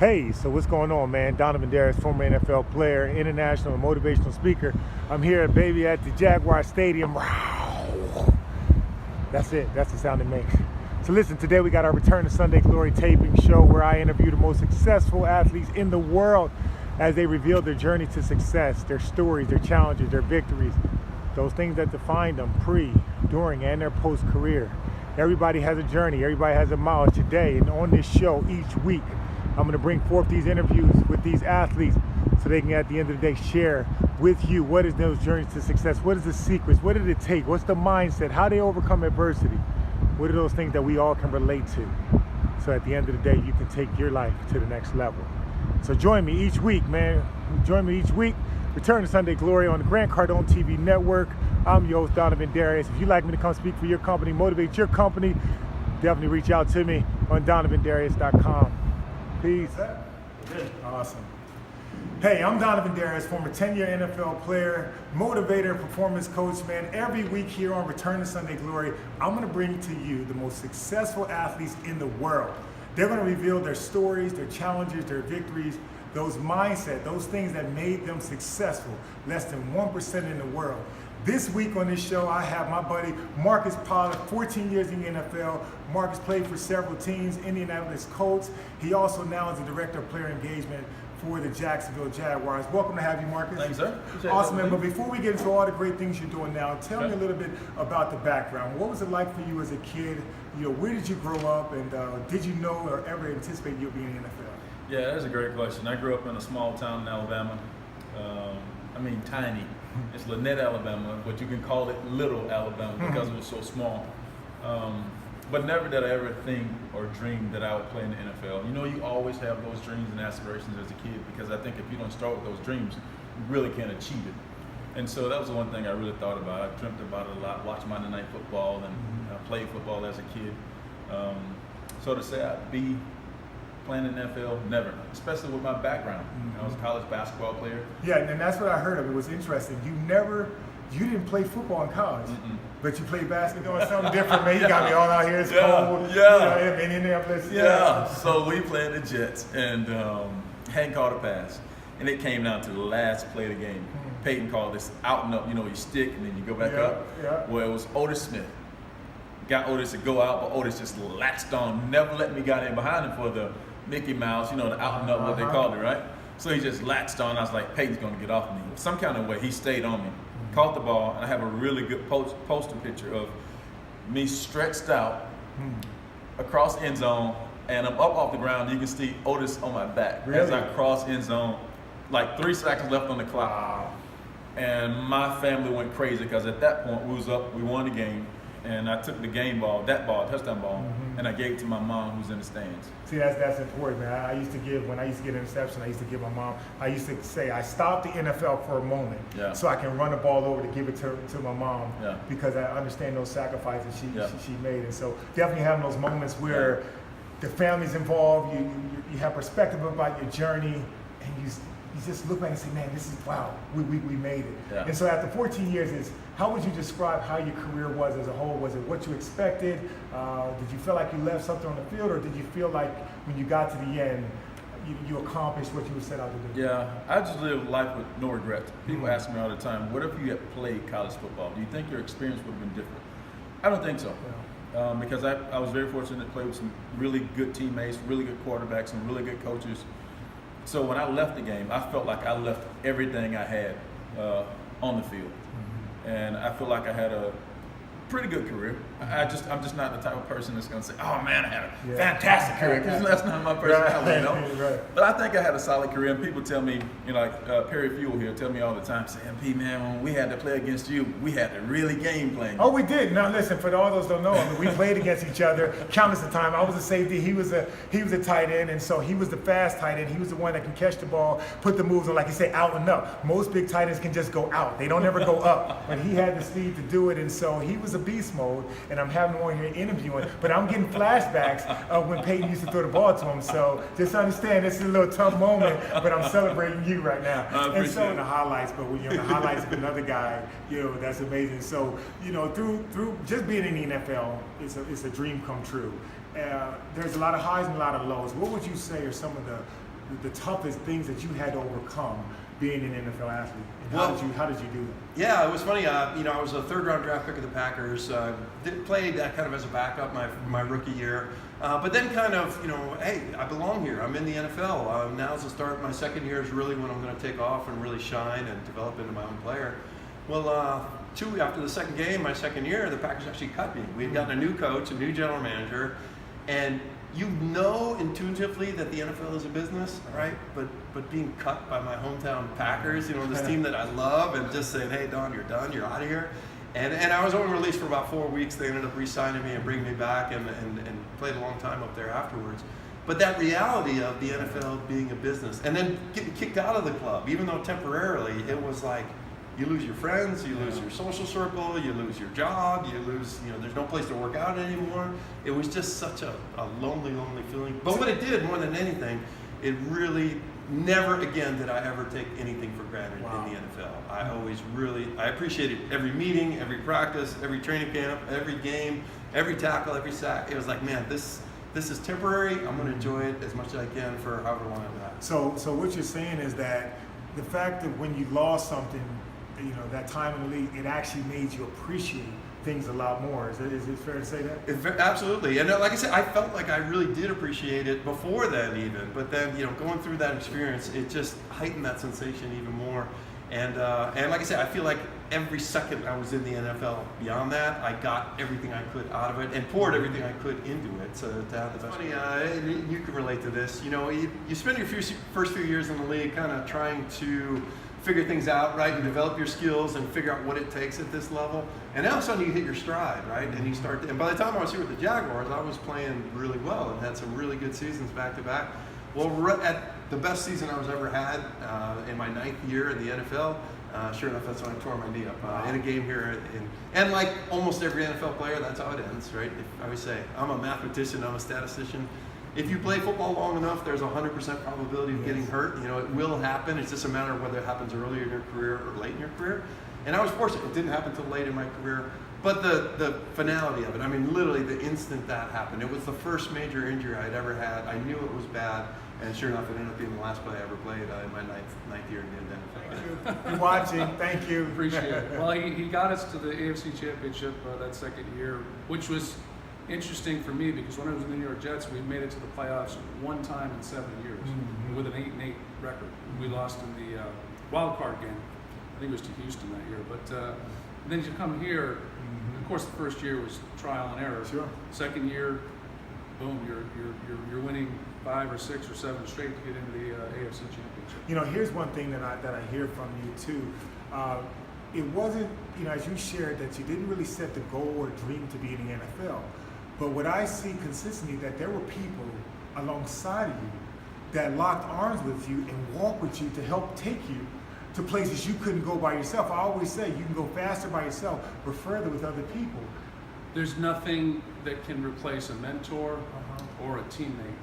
Hey, so what's going on, man? Donovin Darius, former NFL player, international and motivational speaker. I'm here, baby, at the Jaguar Stadium. That's it. That's the sound it makes. So listen, today we got our Return to Sunday Glory taping show where I interview the most successful athletes in the world as they reveal their journey to success, their stories, their challenges, their victories, those things that define them pre, during, and their post-career. Everybody has a journey. Everybody has a mileage today. And on this show each week, I'm going to bring forth these interviews with these athletes so they can, at the end of the day, share with you what is those journeys to success, what is the secrets, what did it take, what's the mindset, how they overcome adversity, what are those things that we all can relate to. So at the end of the day, you can take your life to the next level. So join me each week, man. Join me each week. Return to Sunday Glory on the Grant Cardone TV network. I'm your host, Donovin Darius. If you'd like me to come speak for your company, motivate your company, definitely reach out to me on donovindarius.com. Peace. Awesome. Hey, I'm Donovin Darius, former 10-year NFL player, motivator, performance coach, man. Every week here on Return to Sunday Glory, I'm going to bring to you the most successful athletes in the world. They're going to reveal their stories, their challenges, their victories, those mindset, those things that made them successful, less than 1% in the world. This week on this show, I have my buddy Marcus Pollard, 14 years in the NFL. Marcus played for several teams, Indianapolis Colts. He also now is the Director of Player Engagement for the Jacksonville Jaguars. Welcome to have you, Marcus. Thanks, sir. Awesome, man. But before we get into all the great things you're doing now, tell me a little bit about the background. What was it like for you as a kid? You know, where did you grow up, and did you know or ever anticipate you'll be in the NFL? Yeah, that's a great question. I grew up in a small town in Alabama. Tiny. It's Lynette, Alabama, but you can call it Little Alabama because it was so small. But never did I ever think or dream that I would play in the NFL. You know, you always have those dreams and aspirations as a kid because I think if you don't start with those dreams, you really can't achieve it. And so that was the one thing I really thought about. I dreamt about it a lot, watched Monday Night Football, and I played football as a kid. So to say I'd be playing in the NFL, never, especially with my background. I was a college basketball player. Yeah, and that's what I heard of. It was interesting. You didn't play football in college, but you played basketball or something different, man. You got me all out here. It's cold. Yeah. You know, in Indianapolis. Yeah. So we played the Jets and hadn't caught a pass. And it came down to the last play of the game. Peyton called this out and up, you know, you stick and then you go back up. Yeah. Well, it was Otis Smith. Got Otis to go out, but Otis just latched on, never let me get in behind him for the Mickey Mouse, you know, the out and up, what they called it, right? So he just latched on. I was like, Peyton's going to get off me. Some kind of way, he stayed on me. Caught the ball, and I have a really good poster picture of me stretched out across end zone, and I'm up off the ground. You can see Otis on my back as I cross end zone, like 3 seconds left on the clock. And my family went crazy because at that point we was up, we won the game. And I took the game ball, touchdown ball, and I gave it to my mom who's in the stands. See, that's important, man. When I used to get an interception, I used to give my mom, I used to say, I stopped the NFL for a moment so I can run the ball over to give it to my mom because I understand those sacrifices she made. And so definitely having those moments where the family's involved, you have perspective about your journey, and you just look back and say, man, this is, wow, we made it. Yeah. And so after 14 years, how would you describe how your career was as a whole? Was it what you expected? Did you feel like you left something on the field, or did you feel like when you got to the end, you accomplished what you were set out to do? Yeah, I just live life with no regrets. People ask me all the time, what if you had played college football? Do you think your experience would have been different? I don't think so. Yeah. Because I was very fortunate to play with some really good teammates, really good quarterbacks, some really good coaches. So when I left the game, I felt like I left everything I had on the field. And I feel like I had a pretty good career. I'm just not the type of person that's going to say, oh man, I had a fantastic career, because that's not my personality, you know? Right. But I think I had a solid career, and people tell me, you know, like Perry Fuel here, tell me all the time, say, MP, man, when we had to play against you, we had to really game plan. Oh, we did. Now listen, for all those who don't know, I mean, we played against each other countless of time. I was a safety, he was a tight end, and so he was the fast tight end. He was the one that can catch the ball, put the moves on, like you say, out and up. Most big tight ends can just go out. They don't ever go up. But he had the speed to do it, and so he was a beast mode, and I'm having him on here interviewing, but I'm getting flashbacks of when Peyton used to throw the ball to him. So just understand, this is a little tough moment, but I'm celebrating you right now. And so in the highlights, but when you're in the highlights of another guy, you know, that's amazing. So, you know, through just being in the NFL, it's a dream come true. There's a lot of highs and a lot of lows. What would you say are some of the the toughest things that you had to overcome being an NFL athlete? And Well, how did you do that? Yeah, it was funny. I was a third-round draft pick of the Pacers. Played kind of as a backup my rookie year, but then kind of, hey, I belong here. I'm in the NFL. Now's the start. My second year is really when I'm going to take off and really shine and develop into my own player. Well, after the second game, my second year, the Packers actually cut me. We had gotten a new coach, a new general manager, and you know intuitively that the NFL is a business, right? But being cut by my hometown Packers, this team that I love, and just saying, hey, Don, you're done, you're out of here. And I was only released for about 4 weeks. They ended up re-signing me and bringing me back and played a long time up there afterwards. But that reality of the NFL being a business, and then getting kicked out of the club, even though temporarily, it was like, you lose your friends, you lose your social circle, you lose your job, you lose, there's no place to work out anymore. It was just such a lonely, lonely feeling. But what it did more than anything, it really, never again did I ever take anything for granted in the NFL. I appreciated every meeting, every practice, every training camp, every game, every tackle, every sack. It was like, man, this is temporary. I'm going to enjoy it as much as I can for however long it lasts. So what you're saying is that the fact that when you lost something, that time in the league, it actually made you appreciate things a lot more. Is it fair to say that? Absolutely. And like I said, I felt like I really did appreciate it before then even. But then, going through that experience, it just heightened that sensation even more. And like I said, I feel like every second I was in the NFL beyond that, I got everything I could out of it and poured everything I could into it to have the best. Funny, you can relate to this. You spend your first few years in the league kind of trying to figure things out, right, and develop your skills and figure out what it takes at this level. And all of a sudden you hit your stride, right? And you start. And by the time I was here with the Jaguars, I was playing really well and had some really good seasons back to back. Well, at the best season I was ever had in my 9th year in the NFL. Sure enough, that's when I tore my knee up in a game here. And like almost every NFL player, that's how it ends, right? I always say, I'm a mathematician, I'm a statistician. If you play football long enough, there's a 100% probability of getting hurt. It will happen. It's just a matter of whether it happens earlier in your career or late in your career. And I was fortunate. It didn't happen until late in my career. But the finality of it, literally the instant that happened, it was the first major injury I'd ever had. I knew it was bad. And sure enough, it ended up being the last play I ever played in my ninth year in the NFL. You're watching. Thank you. Appreciate it. Well, he got us to the AFC Championship that second year, which was interesting for me because when I was in the New York Jets, we made it to the playoffs one time in 7 years with an 8-8 record. We lost in the wild card game. I think it was to Houston that year. But then you come here. Of course, the first year was trial and error. Sure. Second year, boom, you're winning 5 or 6 or 7 straight to get into the AFC Championship. Here's one thing that I hear from you too. It wasn't, as you shared, that you didn't really set the goal or dream to be in the NFL. But what I see consistently, that there were people alongside of you that locked arms with you and walked with you to help take you to places you couldn't go by yourself. I always say you can go faster by yourself, but further with other people. There's nothing that can replace a mentor or a teammate.